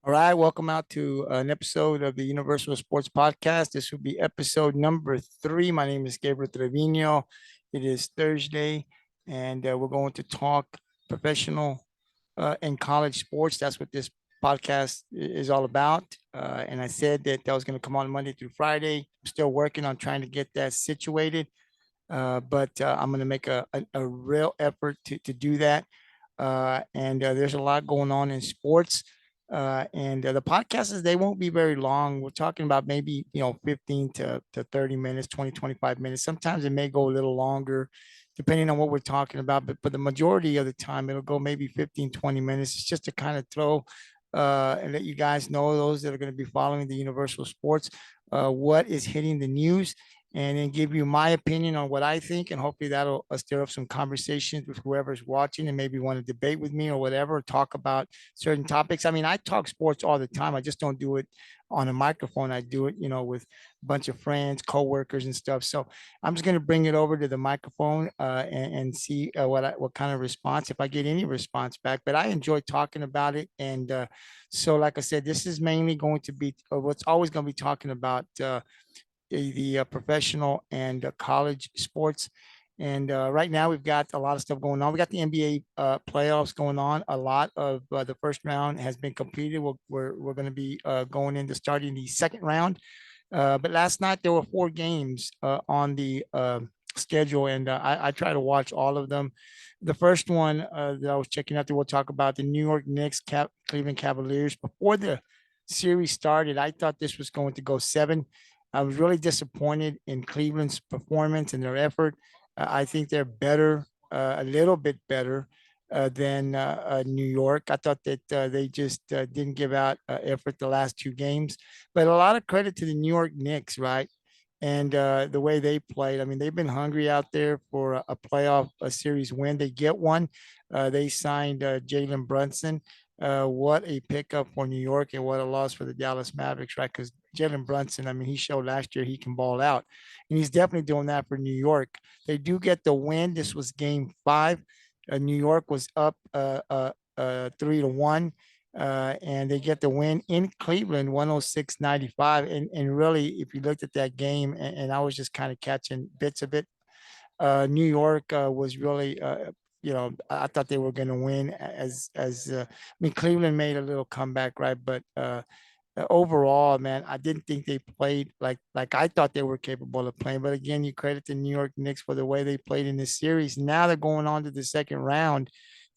All right, welcome out to an episode of the Universal Sports Podcast. This will be episode number 3. My name is Gabriel Trevino. It is Thursday, and we're going to talk professional and college sports. That's what this podcast is all about. And I said that was going to come on Monday through Friday. I'm still working on trying to get that situated, but I'm going to make a real effort to do that. And there's a lot going on in sports. And the podcasts, they won't be very long. We're talking about maybe, 15 to 30 minutes, 20, 25 minutes. Sometimes it may go a little longer depending on what we're talking about. But the majority of the time, it'll go maybe 15, 20 minutes. It's just to kind of throw and let you guys know, those that are going to be following the Universal Sports, what is hitting the news, and then give you my opinion on what I think. And hopefully that'll stir up some conversations with whoever's watching and maybe want to debate with me or whatever, talk about certain topics. I mean, I talk sports all the time. I just don't do it on a microphone. I do it, with a bunch of friends, coworkers and stuff. So I'm just going to bring it over to the microphone and see what kind of response, if I get any response back. But I enjoy talking about it. And so, like I said, this is mainly going to be what's always going to be talking about the professional and college sports. And right now we've got a lot of stuff going on. We got the NBA playoffs going on. A lot of the first round has been completed. We're going to be going into starting the second round. But last night there were 4 games on the schedule, and I try to watch all of them. The first one that I was checking out, that we'll talk about, the New York Knicks, Cleveland Cavaliers. Before the series started, I thought this was going to go 7. I was really disappointed in Cleveland's performance and their effort. I think they're better, a little bit better than New York. I thought that they just didn't give out effort the last 2 games. But a lot of credit to the New York Knicks, right? And the way they played. I mean, they've been hungry out there for a playoff series win. They get one. They signed Jalen Brunson. What a pickup for New York, and what a loss for the Dallas Mavericks, right? Because Jalen Brunson, I mean, he showed last year he can ball out, and he's definitely doing that for New York. They do get the win. This was game 5. New York was up 3-1. And they get the win in Cleveland, 106-95. And really, if you looked at that game, and I was just kind of catching bits of it, New York was really, I thought they were going to win. I mean, Cleveland made a little comeback, right? But overall, man, I didn't think they played like I thought they were capable of playing. But again, you credit the New York Knicks for the way they played in this series. Now they're going on to the second round.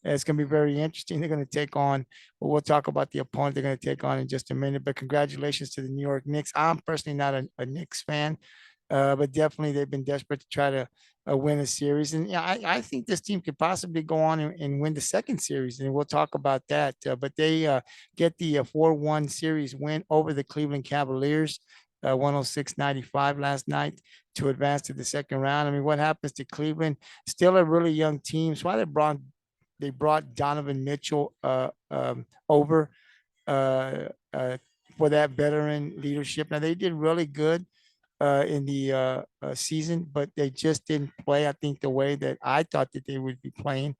It's going to be very interesting. They're going to take on, well, we'll talk about the opponent they're going to take on in just a minute. But congratulations to the New York Knicks. I'm personally not a Knicks fan, but definitely they've been desperate to try to win a series. And yeah, I think this team could possibly go on and win the second series, and we'll talk about that. But they get the 4-1 series win over the Cleveland Cavaliers, 106-95 last night, to advance to the second round. I mean, what happens to Cleveland? Still a really young team. That's why they brought Donovan Mitchell over uh, uh, for that veteran leadership. Now, they did really good in the season, but they just didn't play, I think, the way that I thought that they would be playing.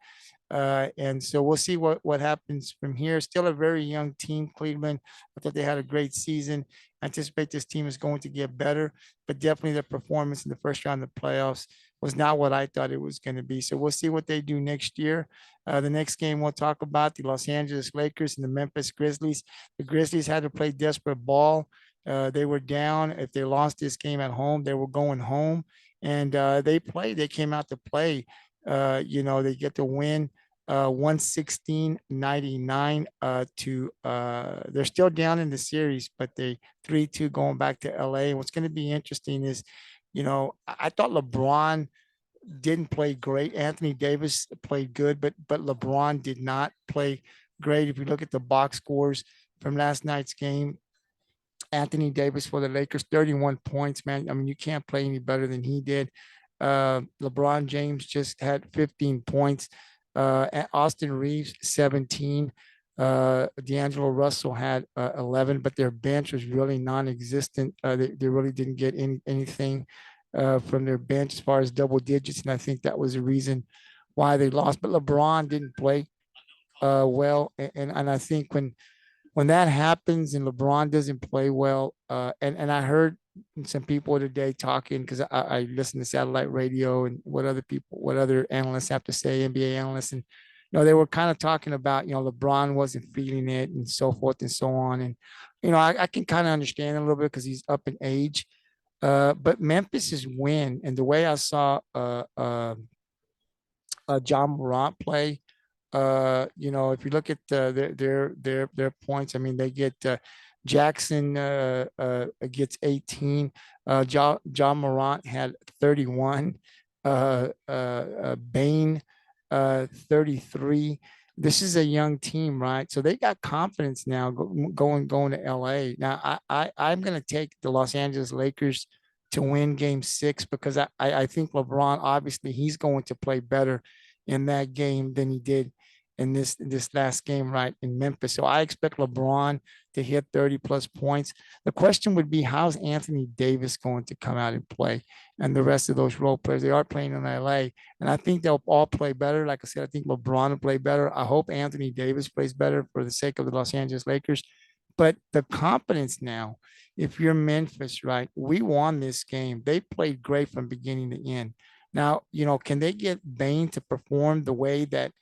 And so we'll see what happens from here. Still a very young team, Cleveland. I thought they had a great season. I anticipate this team is going to get better, but definitely the performance in the first round of the playoffs was not what I thought it was going to be. So we'll see what they do next year. The next game we'll talk about, the Los Angeles Lakers and the Memphis Grizzlies. The Grizzlies had to play desperate ball. They were down. If they lost this game at home, they were going home. And they played. They came out to play. They get the win 116-99 they're still down in the series, but they 3-2 going back to LA. And what's going to be interesting is, I thought LeBron didn't play great. Anthony Davis played good, but LeBron did not play great. If you look at the box scores from last night's game, Anthony Davis for the Lakers, 31 points, man. I mean, you can't play any better than he did. LeBron James just had 15 points. Austin Reeves, 17. D'Angelo Russell had 11, but their bench was really non-existent. They really didn't get anything from their bench as far as double digits, and I think that was the reason why they lost. But LeBron didn't play well, and I think when when that happens and LeBron doesn't play well, and I heard some people today talking because I listen to satellite radio and what other analysts have to say, NBA analysts, and they were kind of talking about LeBron wasn't feeling it and so forth and so on, and I can kind of understand a little bit because he's up in age, but Memphis's win and the way I saw John Morant play. If you look at their points, I mean, they get Jackson gets 18. John Morant had 31. Bain 33. This is a young team, right? So they got confidence now going to LA. Now I'm going to take the Los Angeles Lakers to win Game 6 because I think LeBron obviously he's going to play better in that game than he did in this last game, right, in Memphis. So I expect LeBron to hit 30 plus points. The question would be, how's Anthony Davis going to come out and play? And the rest of those role players, they are playing in LA. And I think they'll all play better. Like I said, I think LeBron will play better. I hope Anthony Davis plays better for the sake of the Los Angeles Lakers. But the confidence now, if you're Memphis, right, we won this game. They played great from beginning to end. Now, can they get Bain to perform the way that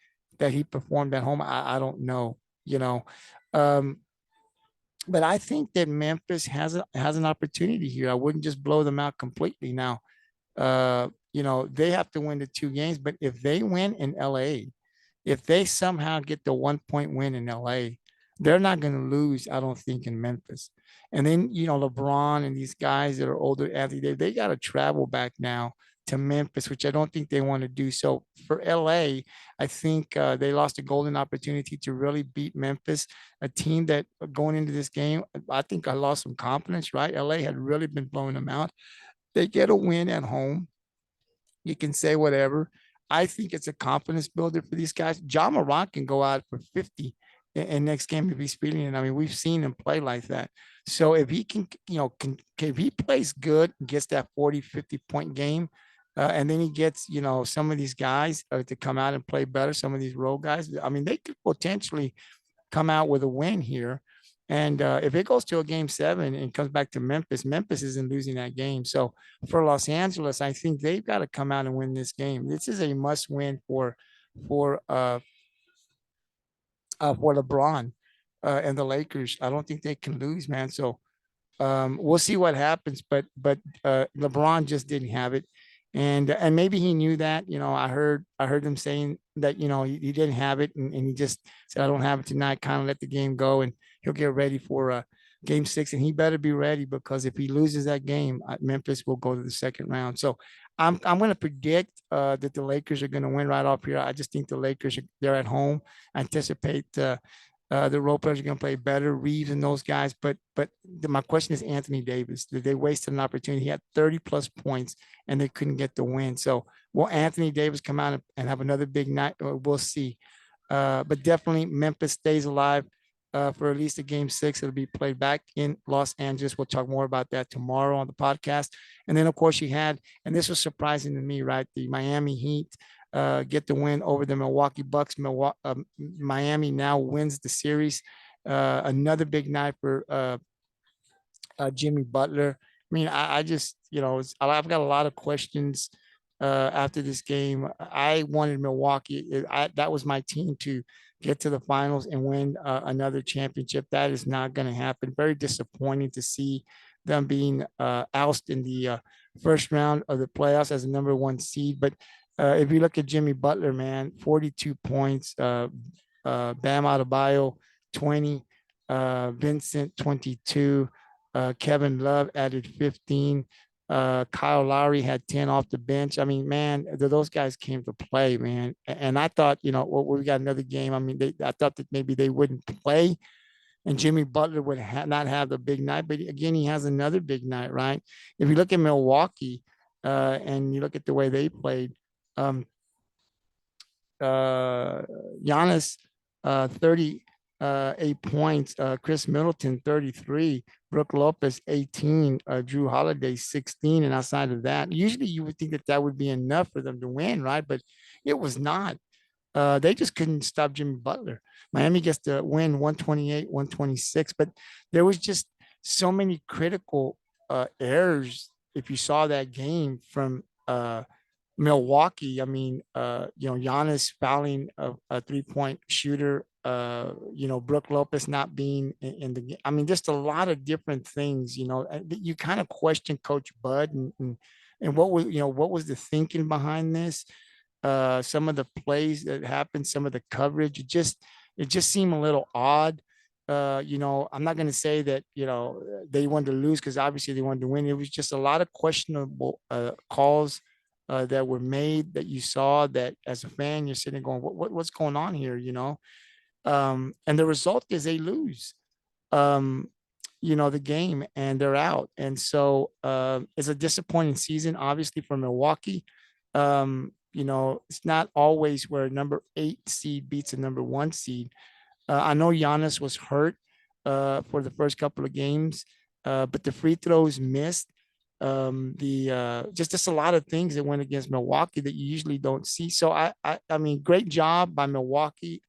he performed at home? I don't know, um, but I think that Memphis has an opportunity here. I wouldn't just blow them out completely. Now, they have to win the 2 games, but if they win in LA, if they somehow get the 1-point win in LA, they're not going to lose, I don't think, in Memphis. And then, LeBron and these guys that are older, Anthony, they got to travel back now to Memphis, which I don't think they want to do. So for LA, I think they lost a golden opportunity to really beat Memphis, a team that going into this game, I think I lost some confidence, right? LA had really been blowing them out. They get a win at home. You can say whatever. I think it's a confidence builder for these guys. John Morant can go out for 50 in next game if he's feeling it. I mean, we've seen him play like that. So if he can, if he plays good, gets that 40, 50-point game, and then he gets, some of these guys to come out and play better, some of these role guys, I mean, they could potentially come out with a win here. And if it goes to a Game 7 and comes back to Memphis, Memphis isn't losing that game. So for Los Angeles, I think they've got to come out and win this game. This is a must win for LeBron and the Lakers. I don't think they can lose, man. So we'll see what happens. But LeBron just didn't have it, and maybe he knew that. I heard him saying that he didn't have it, and he just said, I don't have it tonight. Kind of let the game go, and he'll get ready for Game 6, and he better be ready because if he loses that game, Memphis will go to the second round. So I'm going to predict that the Lakers are going to win right off here. I just think the Lakers they're at home. I anticipate the role players are going to play better, Reeves and those guys. But my question is Anthony Davis. They wasted an opportunity. He had 30 plus points and they couldn't get the win. So will Anthony Davis come out and have another big night? We'll see. But definitely Memphis stays alive for at least a Game 6. It'll be played back in Los Angeles. We'll talk more about that tomorrow on the podcast. And then, of course, you had, and this was surprising to me, right? The Miami Heat get the win over the Milwaukee Bucks. Miami now wins the series. Another big night for Jimmy Butler. I mean, I just, I've got a lot of questions after this game. I wanted Milwaukee. That was my team to get to the finals and win another championship. That is not going to happen. Very disappointing to see them being ousted in the first round of the playoffs as a number 1 seed. But if you look at Jimmy Butler, man, 42 points, Bam Adebayo, 20, Vincent, 22, Kevin Love added 15. Kyle Lowry had 10 off the bench. I mean, man, those guys came to play, man. And I thought, we got another game. I mean, I thought that maybe they wouldn't play and Jimmy Butler would not have the big night. But again, he has another big night, right? If you look at Milwaukee and you look at the way they played, Giannis, 38 points, Chris Middleton, 33, Brook Lopez, 18, Drew Holiday, 16. And outside of that, usually you would think that would be enough for them to win, right? But it was not. They just couldn't stop Jimmy Butler. Miami gets the win 128, 126, but there was just so many critical errors if you saw that game from Milwaukee. I mean, Giannis fouling a 3-point shooter, Brook Lopez not being in the game. I mean, just a lot of different things, you kind of question Coach Bud and what was the thinking behind this? Some of the plays that happened, some of the coverage, it just seemed a little odd. I'm not going to say that, they wanted to lose because obviously they wanted to win. It was just a lot of questionable calls that were made that you saw that as a fan, you're sitting going, what's going on here, and the result is they lose, um, the game and they're out. And so it's a disappointing season, obviously, for Milwaukee. It's not always where a number 8 seed beats a number 1 seed. I know Giannis was hurt for the first couple of games, but the free throws missed. The just a lot of things that went against Milwaukee that you usually don't see. So I mean, great job by Milwaukee.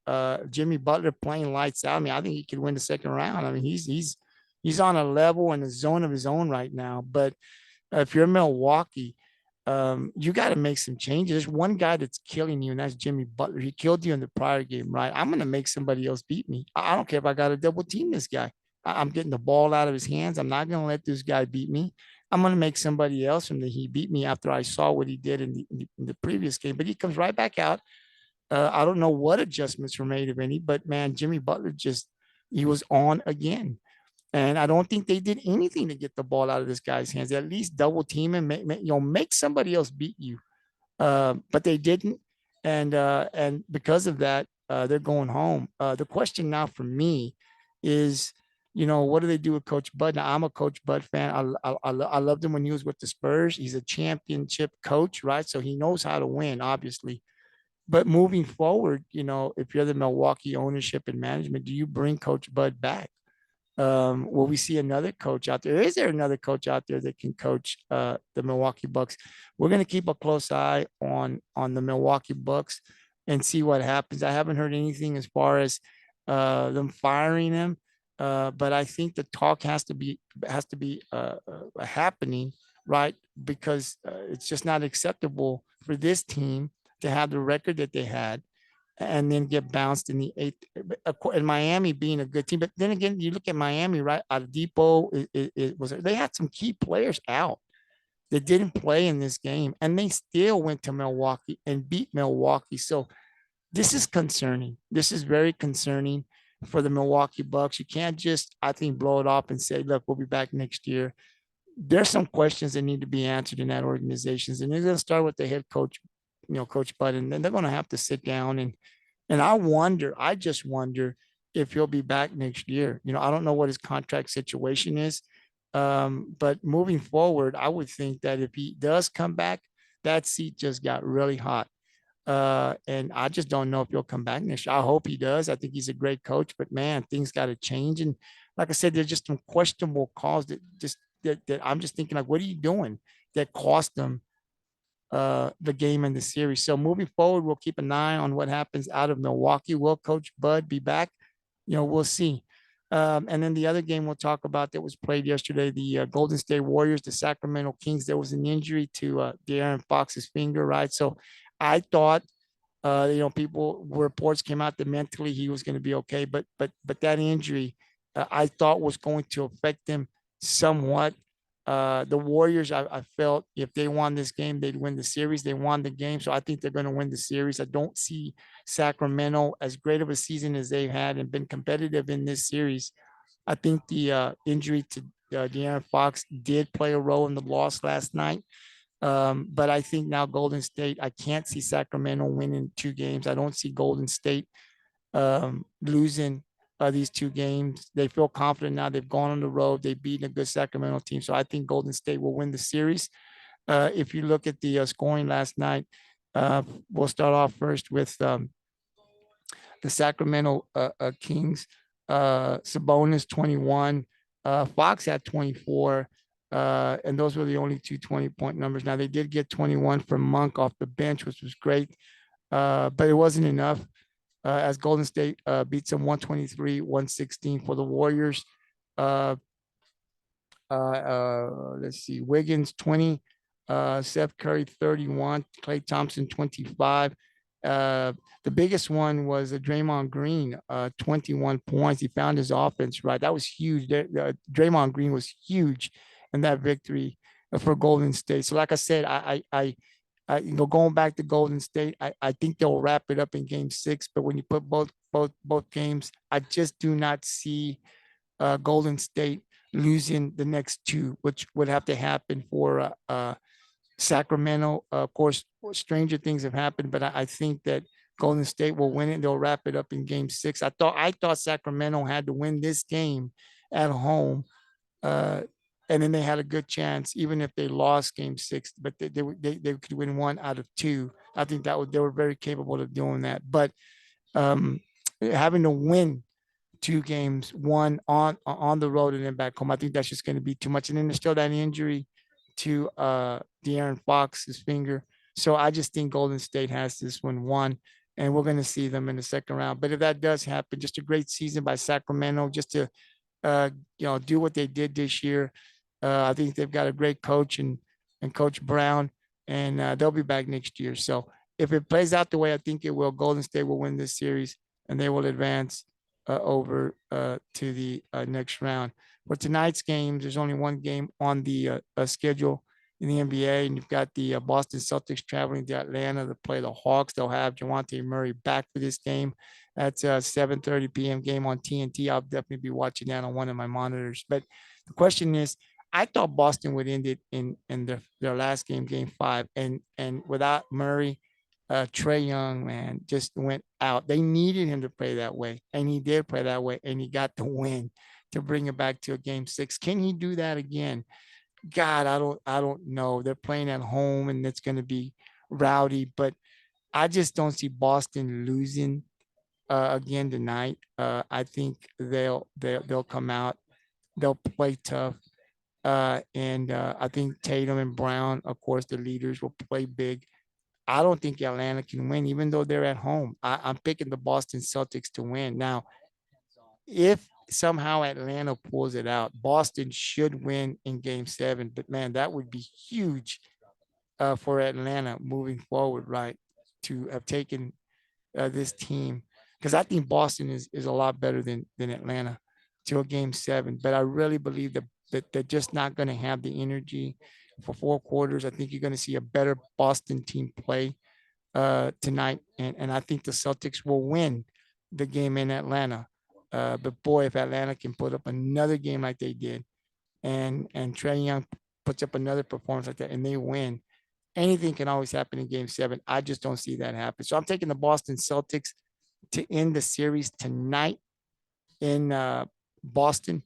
Jimmy Butler playing lights out. I mean, I think he could win the second round. I mean, he's on a level in a zone of his own right now. But if you're Milwaukee, you got to make some changes. There's one guy that's killing you, and that's Jimmy Butler. He killed you in the prior game, right? I'm going to make somebody else beat me. I don't care if I got to double team this guy. I'm getting the ball out of his hands. I'm not going to let this guy beat me. I'm going to make somebody else from the he beat me after I saw what he did in the previous game. But he comes right back out. I don't know what adjustments were made, if any, but man, Jimmy Butler he was on again. And I don't think they did anything to get the ball out of this guy's hands. At least double team and make somebody else beat you. But they didn't, and because of that, they're going home. The question now for me is, what do they do with Coach Bud? Now, I'm a Coach Bud fan. I loved him when he was with the Spurs. He's a championship coach, right? So he knows how to win, obviously. But moving forward, if you're the Milwaukee ownership and management, do you bring Coach Bud back? Will we see another coach out there? Is there another coach out there that can coach the Milwaukee Bucks? We're going to keep a close eye on the Milwaukee Bucks and see what happens. I haven't heard anything as far as them firing him, but I think the talk has to be happening, right? Because it's just not acceptable for this team to have the record that they had and then get bounced in the 8th. And Miami being a good team, but then again, you look at Miami, right? Depot, they had some key players out that didn't play in this game, and they still went to Milwaukee and beat Milwaukee. So this is concerning. This is very concerning for the Milwaukee Bucks. You can't just, I think, blow it off and say, "Look, we'll be back next year." There's some questions that need to be answered in that organization, and they're going to start with the head coach, Coach Bud, and then they're going to have to sit down and I just wonder if he'll be back next year. I don't know what his contract situation is. But moving forward, I would think that if he does come back, that seat just got really hot. And I just don't know if he'll come back next year. I hope he does. I think he's a great coach, but man, things got to change. And like I said, there's just some questionable calls that I'm just thinking, like, what are you doing that cost them the game and the series? So moving forward, we'll keep an eye on what happens out of Milwaukee. Will Coach Bud be back? We'll see. And then the other game we'll talk about that was played yesterday, the Golden State Warriors, the Sacramento Kings. There was an injury to De'Aaron Fox's finger, right? So I thought, reports came out that mentally he was going to be okay, but that injury, I thought was going to affect him somewhat. The Warriors, I felt if they won this game, they'd win the series. They won the game, so I think they're going to win the series. I don't see Sacramento, as great of a season as they've had and been competitive in this series. I think the injury to De'Aaron Fox did play a role in the loss last night. But I think now Golden State, I can't see Sacramento winning 2 games. I don't see Golden State losing these 2 games. They feel confident now. They've gone on the road. They've beaten a good Sacramento team. So I think Golden State will win the series. If you look at the scoring last night, we'll start off first with the Sacramento Kings. Sabonis 21, Fox had 24, and those were the only 2 20-point numbers. Now they did get 21 from Monk off the bench, which was great. but it wasn't enough. As Golden State beats them 123-116 for the Warriors. Uh, let's see, Wiggins 20, Seth Curry 31, Klay Thompson 25. Uh, the biggest one was Draymond Green, 21 points. He found his offense right. That was huge. Draymond Green was huge in that victory for Golden State. So, like I said, going back to Golden State, I think they'll wrap it up in Game 6. But when you put both games, I just do not see Golden State losing the next two, which would have to happen for Sacramento. Of course, stranger things have happened, but I think that Golden State will win it. They'll wrap it up in Game 6. I thought Sacramento had to win this game at home, uh, and then they had a good chance, even if they lost Game 6. But they could win one out of two. I think they were very capable of doing that. But um, having to win two games, one on the road and then back home. I think that's just going to be too much. And then there's still that injury to De'Aaron Fox's finger. So I just think Golden State has this one won, and we're going to see them in the second round. But if that does happen, just a great season by Sacramento, just to uh, do what they did this year. I think they've got a great coach and Coach Brown, and they'll be back next year. So if it plays out the way I think it will, Golden State will win this series and they will advance over to the next round. For tonight's games, there's only one game on the schedule in the NBA, and you've got the Boston Celtics traveling to Atlanta to play the Hawks. They'll have Javante Murray back for this game. That's a 7:30 p.m. game on TNT. I'll definitely be watching that on one of my monitors. But the question is, I thought Boston would end it in their last game, Game 5, and without Murray, Trae Young, man, just went out. They needed him to play that way, and he did play that way, and he got the win to bring it back to a Game 6. Can he do that again? God, I don't know. They're playing at home, and it's going to be rowdy, but I just don't see Boston losing again tonight. I think they'll come out. They'll play tough. And I think Tatum and Brown, of course, the leaders, will play big. I don't think Atlanta can win, even though they're at home. I'm picking the Boston Celtics to win. Now, if somehow Atlanta pulls it out, Boston should win in Game 7. But man, that would be huge for Atlanta moving forward, right? To have taken this team, because I think Boston is a lot better than Atlanta to a Game 7. But I really believe that they're just not going to have the energy for 4 quarters. I think you're going to see a better Boston team play tonight, and I think the Celtics will win the game in Atlanta. But boy, if Atlanta can put up another game like they did, and Trae Young puts up another performance like that, and they win, anything can always happen in Game 7. I just don't see that happen. So I'm taking the Boston Celtics to end the series tonight in Boston,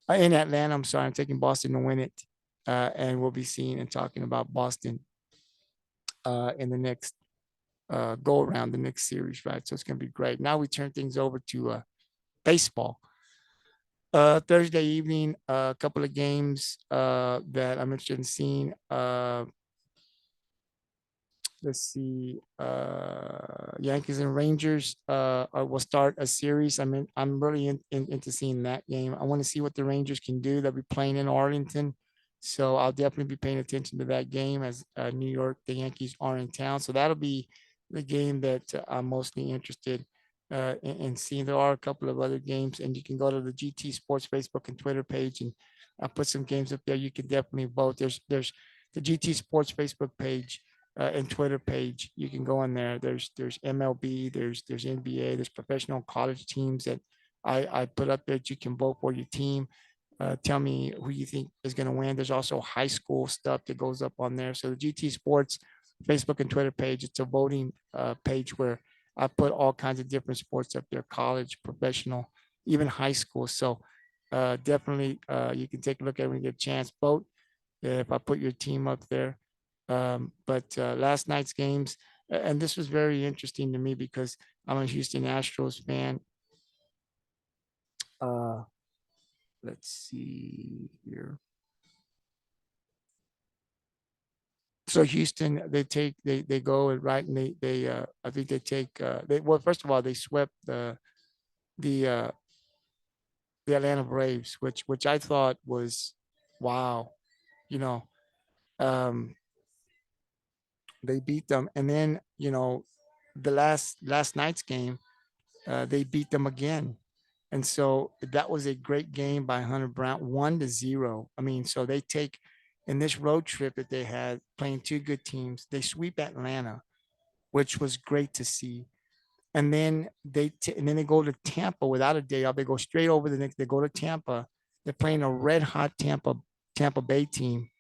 in Atlanta. I'm sorry, I'm taking Boston to win it, and we'll be seeing and talking about Boston in the next go around, the next series, right? So it's going to be great. Now we turn things over to baseball. Thursday evening, a couple of games that I'm interested in seeing. Let's see, Yankees and Rangers will start a series. I'm really into seeing that game. I want to see what the Rangers can do. They'll be playing in Arlington, so I'll definitely be paying attention to that game as New York, the Yankees are in town. So that'll be the game that I'm mostly interested in seeing. There are a couple of other games, and you can go to the GT Sports Facebook and Twitter page, and I'll put some games up there. You can definitely vote. There's the GT Sports Facebook page and Twitter page. You can go in there. There's MLB, there's NBA, there's professional college teams that I put up there that you can vote for your team. Tell me who you think is going to win. There's also high school stuff that goes up on there. So the GT Sports Facebook and Twitter page, it's a voting page where I put all kinds of different sports up there: college, professional, even high school. So definitely you can take a look at it when you get a chance. Vote if I put your team up there. But last night's games, and this was very interesting to me because I'm a Houston Astros fan. Uh, let's see here. So Houston, they go and right, and they I think they take they well, first of all, they swept the uh the Atlanta Braves, which I thought was wow, you know. Um they beat them, and then the last night's game, they beat them again. And so that was a great game by Hunter Brown, 1-0. I mean, so they take in this road trip that they had playing two good teams, they sweep Atlanta, which was great to see. And then they go to Tampa without a day off. They go straight over the next. They go to Tampa. They're playing a red hot Tampa Bay team,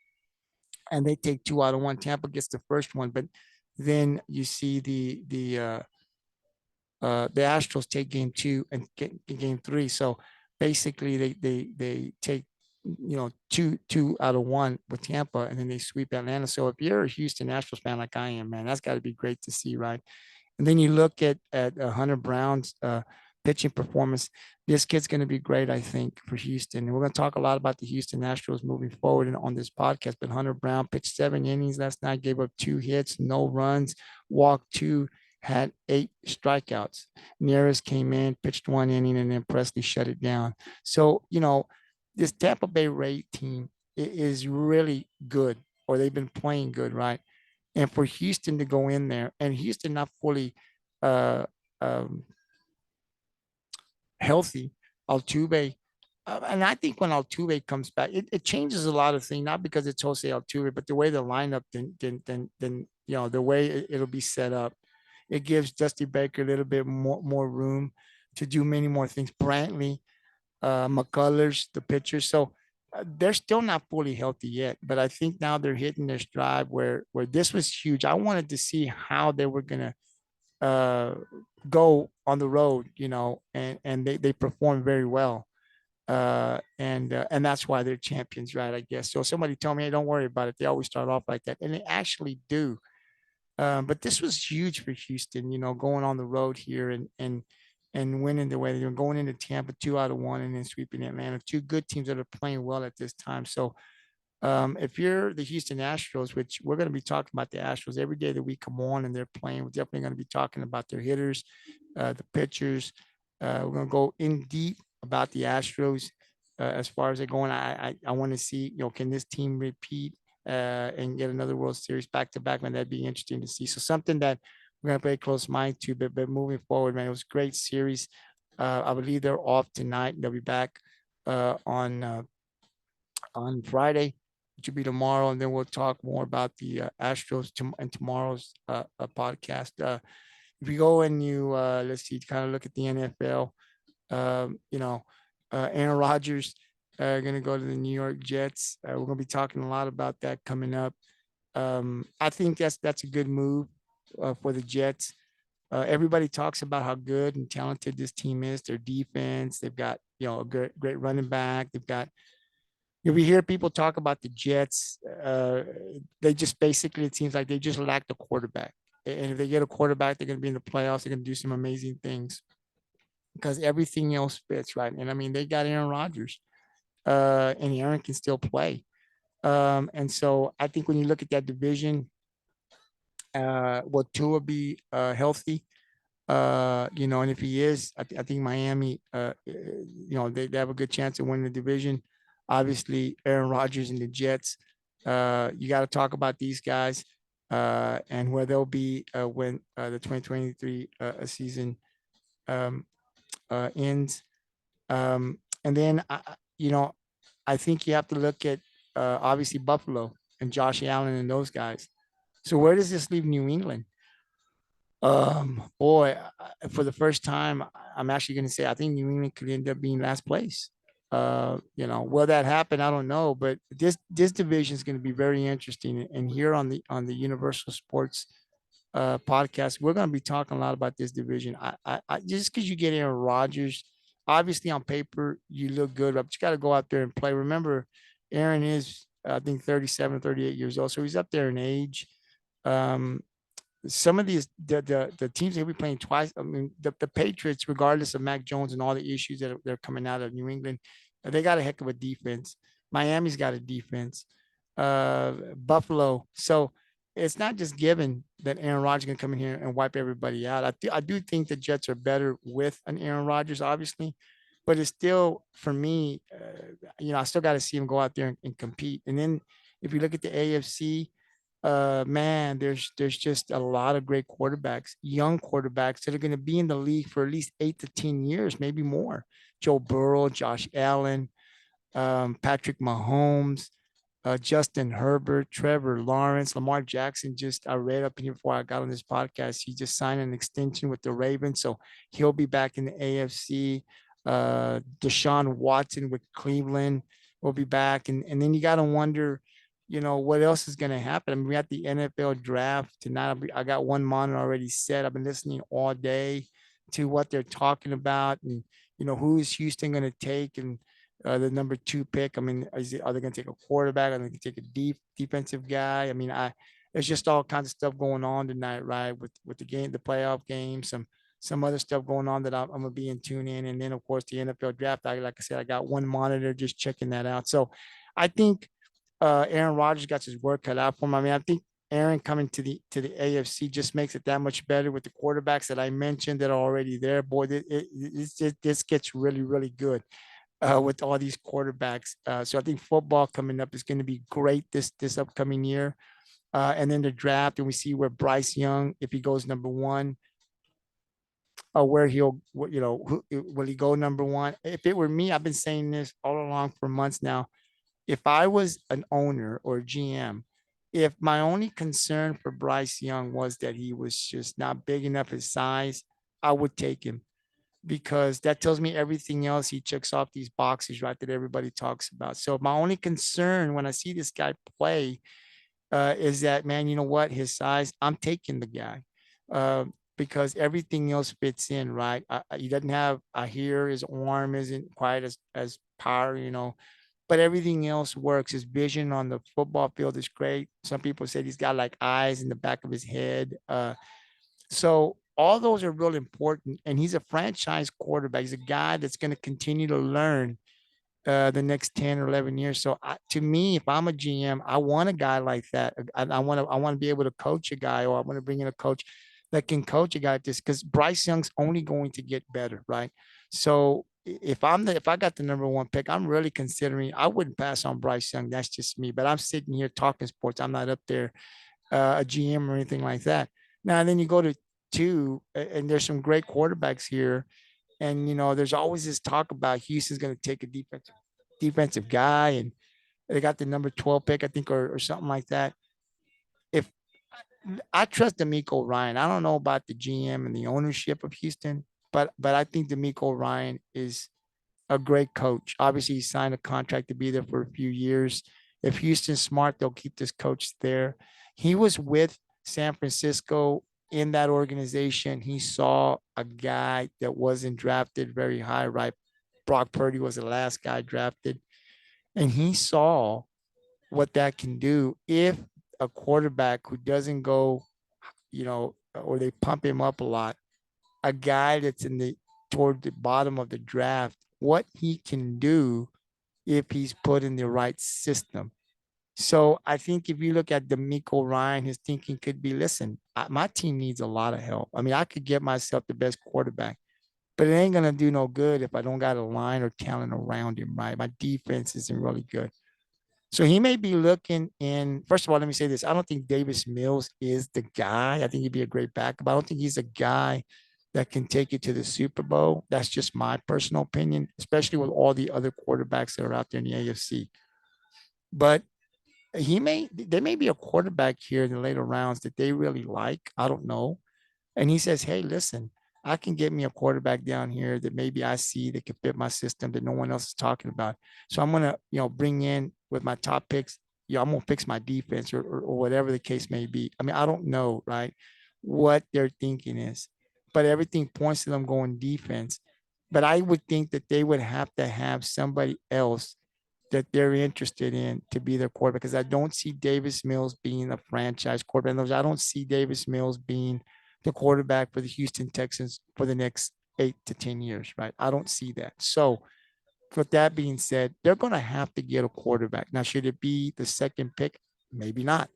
and they take two out of one. Tampa gets the first one, but then you see the Astros take game two and get game three. So basically, they take two out of one with Tampa, and then they sweep Atlanta. So if you're a Houston Astros fan like I am, man, that's got to be great to see, right? And then you look at Hunter Brown's pitching performance. This kid's going to be great, I think, for Houston. And we're going to talk a lot about the Houston Astros moving forward on this podcast. But Hunter Brown pitched 7 innings last night, gave up 2 hits, no runs, walked two, had 8 strikeouts. Nearest came in, pitched 1 inning, and then Presley shut it down. So, this Tampa Bay Ray team is really good, or they've been playing good, right? And for Houston to go in there, and Houston not fully uh, um, healthy, Altuve. And I think when Altuve comes back, it changes a lot of things, not because it's Jose Altuve, but the way the lineup, then the way it'll be set up. It gives Dusty Baker a little bit more room to do many more things. Brantley, McCullers, the pitchers. So they're still not fully healthy yet, but I think now they're hitting their stride where this was huge. I wanted to see how they were gonna uh, go on the road, and they performed very well. And that's why they're champions, right? I guess. So somebody told me, hey, don't worry about it. They always start off like that, and they actually do. But this was huge for Houston, going on the road here and winning the way they're going into Tampa 2 out of 1 and then sweeping Atlanta. Two good teams that are playing well at this time. So if you're the Houston Astros, which we're going to be talking about the Astros every day that we come on and they're playing, we're definitely going to be talking about their hitters, the pitchers. We're going to go in deep about the Astros as far as they're going. I want to see, can this team repeat and get another World Series back to back? Man, that'd be interesting to see. So something that we're going to pay close mind to, but moving forward, man, it was a great series. I believe they're off tonight. They'll be back on Friday, which will be tomorrow, and then we'll talk more about the Astros and tomorrow's podcast. If you go and you let's see, kind of look at the NFL, Aaron Rodgers going to go to the New York Jets. We're going to be talking a lot about that coming up. I think that's a good move for the Jets. Everybody talks about how good and talented this team is. Their defense, they've got a great running back. They've got we hear people talk about the Jets. They just basically, it seems like they just lack the quarterback. And if they get a quarterback, they're going to be in the playoffs. They're going to do some amazing things because everything else fits, right? And I mean, they got Aaron Rodgers, and Aaron can still play. And so I think when you look at that division, will Tua be healthy? And if he is, I think Miami, they have a good chance of winning the division. Obviously, Aaron Rodgers and the Jets. You got to talk about these guys and where they'll be when the 2023 season ends. And then, I think you have to look at obviously Buffalo and Josh Allen and those guys. So where does this leave New England? Boy, for the first time, I'm actually going to say I think New England could end up being last place. Will that happen? I don't know, but this division is going to be very interesting. And here on the Universal Sports podcast, we're going to be talking a lot about this division. I just because you get Aaron Rodgers, obviously on paper you look good, but you got to go out there and play. Remember, Aaron is I think 37, 38 years old, so he's up there in age. Some of these the teams that we playing twice. I mean, the Patriots, regardless of Mac Jones and all the issues that they're coming out of New England, they got a heck of a defense. Miami's got a defense. Buffalo. So it's not just given that Aaron Rodgers can come in here and wipe everybody out. I do think the Jets are better with an Aaron Rodgers, obviously, but it's still for me. I still got to see him go out there and compete. And then if you look at the AFC, man, there's just a lot of great quarterbacks, young quarterbacks that are going to be in the league for at least 8 to 10 years, maybe more. Joe Burrow, Josh Allen, Patrick Mahomes, Justin Herbert, Trevor Lawrence, Lamar Jackson. Just I read up in here before I got on this podcast. He just signed an extension with the Ravens, so he'll be back in the AFC. Deshaun Watson with Cleveland will be back, and then you got to wonder, what else is going to happen. I mean, we got the NFL draft tonight. I got one monitor already set. I've been listening all day to what they're talking about, and who is Houston going to take, and the number 2 pick. I mean, are they going to take a quarterback? Are they going to take a defensive guy? I mean, there's just all kinds of stuff going on tonight, right? With the game, the playoff game, some other stuff going on that I'm going to be in tune in, and then of course the NFL draft. Like I said, I got one monitor just checking that out. So I think Aaron Rodgers got his work cut out for him. I mean, I think Aaron coming to the AFC just makes it that much better with the quarterbacks that I mentioned that are already there. Boy, this gets really, really good with all these quarterbacks. So I think football coming up is going to be great this upcoming year. And then the draft, and we see where Bryce Young, if he goes number 1, where will he go number 1? If it were me, I've been saying this all along for months now. If I was an owner or GM, if my only concern for Bryce Young was that he was just not big enough his size, I would take him, because that tells me everything else he checks off these boxes, right, that everybody talks about. So my only concern when I see this guy play is that, man, you know what, his size, I'm taking the guy because everything else fits in, right? He doesn't have, I hear his arm isn't quite as power, but everything else works. His vision on the football field is great. Some people say he's got like eyes in the back of his head. So all those are real important. And he's a franchise quarterback. He's a guy that's going to continue to learn the next 10 or 11 years. So to me, if I'm a GM, I want a guy like that. I want to be able to coach a guy, or I want to bring in a coach that can coach a guy like this, because Bryce Young's only going to get better, right? So if I got the number 1 pick, I'm really considering, I wouldn't pass on Bryce Young. That's just me. But I'm sitting here talking sports. I'm not up there a GM or anything like that. Now, then you go to 2, and there's some great quarterbacks here. And, there's always this talk about Houston's going to take a defensive guy, and they got the number 12 pick, I think, or something like that. If I trust D'Amico Ryan, I don't know about the GM and the ownership of Houston, but I think D'Amico Ryan is a great coach. Obviously, he signed a contract to be there for a few years. If Houston's smart, they'll keep this coach there. He was with San Francisco in that organization. He saw a guy that wasn't drafted very high, right? Brock Purdy was the last guy drafted. And he saw what that can do if a quarterback who doesn't go, or they pump him up a lot, a guy that's toward the bottom of the draft, what he can do if he's put in the right system. So I think if you look at D'Amico Ryan, his thinking could be, listen, my team needs a lot of help. I mean, I could get myself the best quarterback, but it ain't going to do no good if I don't got a line or talent around him, right? My defense isn't really good. So he may be looking in, first of all, let me say this. I don't think Davis Mills is the guy. I think he'd be a great backup. I don't think he's a guy that can take you to the Super Bowl. That's just my personal opinion, especially with all the other quarterbacks that are out there in the AFC. But there may be a quarterback here in the later rounds that they really like. I don't know. And he says, hey, listen, I can get me a quarterback down here that maybe I see that can fit my system that no one else is talking about. So I'm going to, bring in with my top picks. I'm going to fix my defense or whatever the case may be. I mean, I don't know, right, what their thinking is, but everything points to them going defense. But I would think that they would have to have somebody else that they're interested in to be their quarterback, because I don't see Davis Mills being a franchise quarterback. I don't see Davis Mills being the quarterback for the Houston Texans for the next 8 to 10 years, right? I don't see that. So with that being said, they're going to have to get a quarterback. Now, should it be the second pick? Maybe not.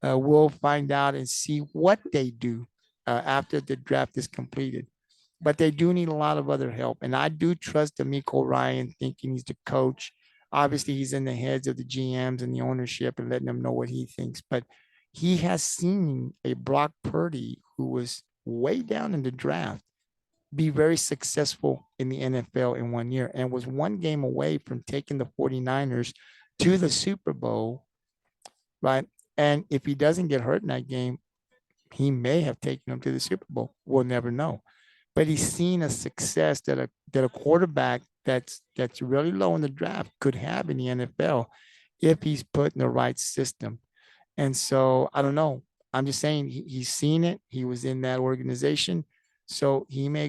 we'll find out and see what they do after the draft is completed. But they do need a lot of other help. And I do trust D'Amico Ryan, thinking he's the coach. Obviously, he's in the heads of the GMs and the ownership and letting them know what he thinks. But he has seen a Brock Purdy, who was way down in the draft, be very successful in the NFL in 1 year and was one game away from taking the 49ers to the Super Bowl, right? And if he doesn't get hurt in that game, he may have taken them to the Super Bowl. We'll never know. But he's seen a success that a quarterback that's really low in the draft could have in the NFL if he's put in the right system. And so I don't know. I'm just saying he's seen it. He was in that organization. So he may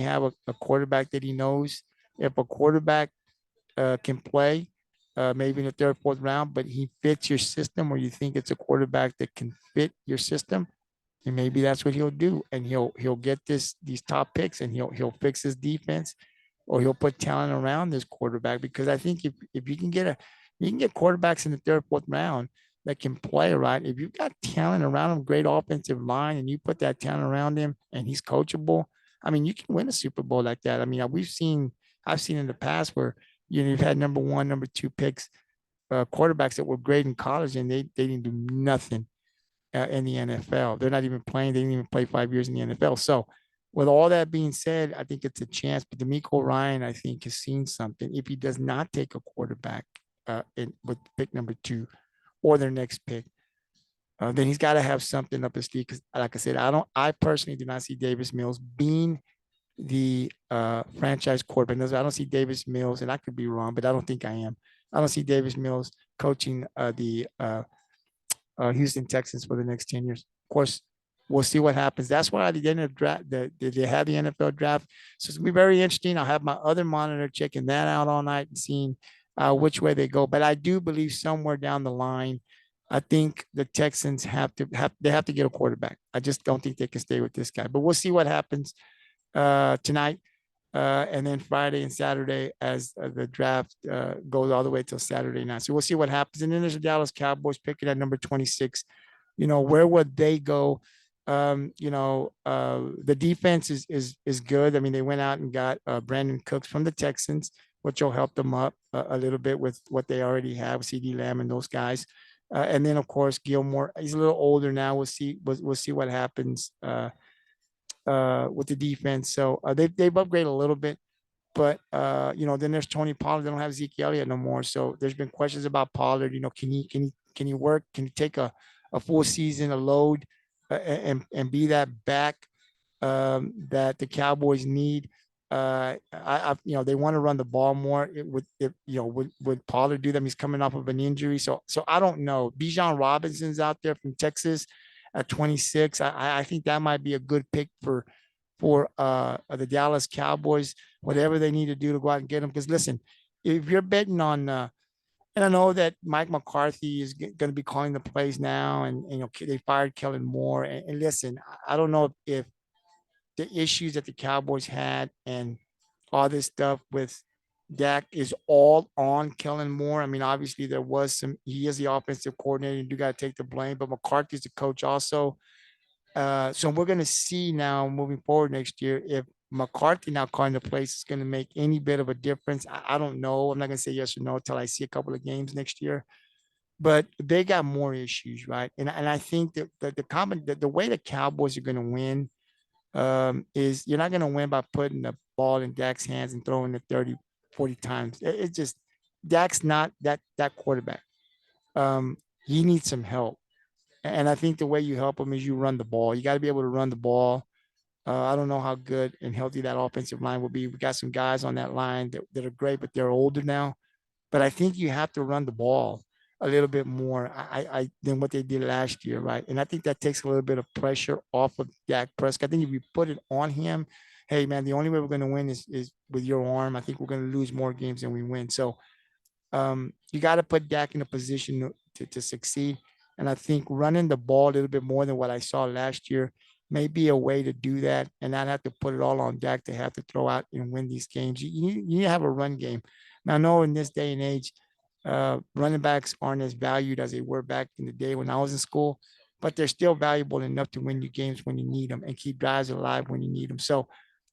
have a quarterback that he knows. If a quarterback can play, maybe in the third, fourth round, but he fits your system, or you think it's a quarterback that can fit your system, and maybe that's what he'll do. And he'll get these top picks, and he'll fix his defense, or he'll put talent around this quarterback. Because I think if you can get quarterbacks in the third, fourth round that can play, right. If you've got talent around him, great offensive line, and you put that talent around him, and he's coachable, I mean, you can win a Super Bowl like that. I mean, I've seen in the past where you've had number one, number two picks, quarterbacks that were great in college, and they didn't do nothing in the NFL. They're not even playing. They didn't even play 5 years in the NFL. So, with all that being said, I think it's a chance. But D'Amico Ryan, I think, has seen something. If he does not take a quarterback with pick number 2 or their next pick, then he's got to have something up his sleeve. Because, like I said, I personally do not see Davis Mills being the franchise quarterback. I don't see Davis Mills, and I could be wrong, but I don't think I am. I don't see Davis Mills coaching the Houston Texans for the next 10 years. Of course, we'll see what happens. That's why they didn't draft. They had the NFL draft, so it's gonna be very interesting. I'll have my other monitor checking that out all night and seeing which way they go. But I do believe somewhere down the line, I think the Texans have to get a quarterback. I just don't think they can stay with this guy. But we'll see what happens tonight. And then Friday and Saturday as the draft goes all the way till Saturday night. So we'll see what happens. And then there's the Dallas Cowboys picking at number 26. Where would they go? The defense is good. I mean, they went out and got Brandon Cooks from the Texans, which will help them up a little bit with what they already have, CD Lamb and those guys. And then, of course, Gilmore. He's a little older now. We'll see what happens with the defense. So they've upgraded a little bit, but then there's Tony Pollard. They don't have Zeke Elliott no more. So there's been questions about Pollard. Can he work? Can he take a full season, a load, and be that back that the Cowboys need? They want to run the ball more. Would Pollard do them? He's coming off of an injury, so I don't know. Bijan Robinson's out there from Texas at 26. I think that might be a good pick for the Dallas Cowboys. Whatever they need to do to go out and get him. Because listen, if you're betting on, and I know that Mike McCarthy is going to be calling the plays now, and they fired Kellen Moore. And listen, I don't know if the issues that the Cowboys had and all this stuff with Dak is all on Kellen Moore. I mean, obviously there was he is the offensive coordinator, and you got to take the blame, but McCarthy's the coach also. So we're going to see now moving forward next year if McCarthy now calling the plays is going to make any bit of a difference. I don't know. I'm not going to say yes or no until I see a couple of games next year. But they got more issues, right? And I think that the way the Cowboys are going to win is you're not going to win by putting the ball in Dak's hands and throwing it 30, 40 times. It's just Dak's not that quarterback. He needs some help. And I think the way you help him is you run the ball. You got to be able to run the ball. I don't know how good and healthy that offensive line will be. We got some guys on that line that are great, but they're older now. But I think you have to run the ball a little bit more than what they did last year, right? And I think that takes a little bit of pressure off of Dak Prescott. I think if you put it on him, hey, man, the only way we're going to win is with your arm. I think we're going to lose more games than we win. So you got to put Dak in a position to succeed. And I think running the ball a little bit more than what I saw last year may be a way to do that and not have to put it all on Dak to have to throw out and win these games. You need to have a run game. Now, I know in this day and age, running backs aren't as valued as they were back in the day when I was in school, but they're still valuable enough to win you games when you need them and keep drives alive when you need them. So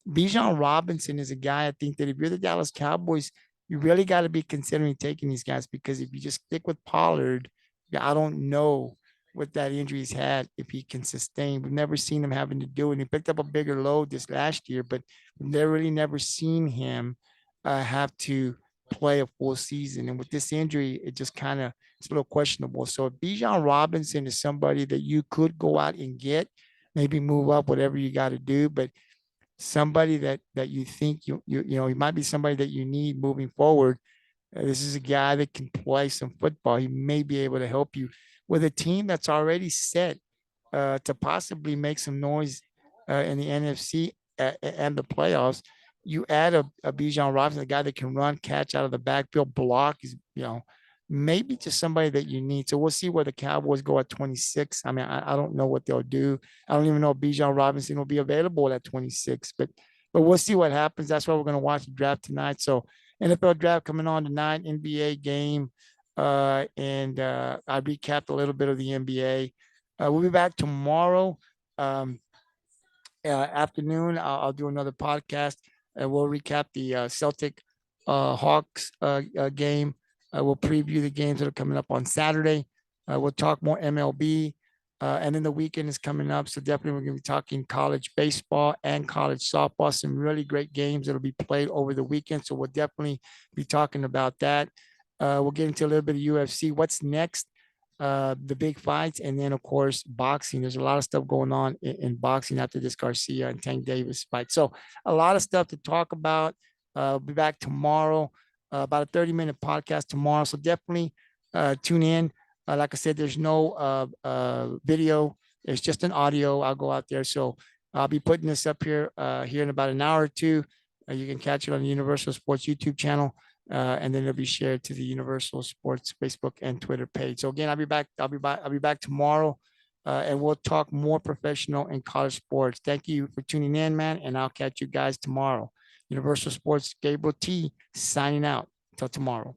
Bijan Robinson is a guy I think that if you're the Dallas Cowboys, you really got to be considering taking these guys, because if you just stick with Pollard, I don't know what that injury he's had if he can sustain. We've never seen him having to do it. He picked up a bigger load this last year, but we've really never seen him have to play a full season. And with this injury, it just kind of it's a little questionable. So if Bijan Robinson is somebody that you could go out and get, maybe move up, whatever you got to do, but somebody that you think you know he might be somebody that you need moving forward. This is a guy that can play some football. He may be able to help you with a team that's already set to possibly make some noise in the NFC and the playoffs. You add a Bijan Robinson, a guy that can run, catch out of the backfield, block. Is maybe just somebody that you need. So we'll see where the Cowboys go at 26. I mean, I don't know what they'll do. I don't even know if Bijan Robinson will be available at 26, but we'll see what happens. That's why we're going to watch the draft tonight. So NFL draft coming on tonight, NBA game, and I recapped a little bit of the NBA. We'll be back tomorrow afternoon. I'll do another podcast, and we'll recap the Celtic Hawks game. We'll preview the games that are coming up on Saturday. We'll talk more MLB. And then the weekend is coming up. So definitely we're going to be talking college baseball and college softball. Some really great games that'll be played over the weekend. So we'll definitely be talking about that. We'll get into a little bit of UFC. What's next? The big fights, and then of course boxing. There's a lot of stuff going on in boxing after this Garcia and Tank Davis fight. So a lot of stuff to talk about. We'll be back tomorrow, about a 30-minute podcast tomorrow. So definitely tune in. Like I said, there's no video. It's just an audio. I'll go out there. So I'll be putting this up here in about an hour or two. You can catch it on the Universal Sports YouTube channel. And then it'll be shared to the Universal Sports Facebook and Twitter page. So again, I'll be back tomorrow, and we'll talk more professional and college sports. Thank you for tuning in, man, and I'll catch you guys tomorrow. Universal Sports, Gabriel T, signing out. Until tomorrow.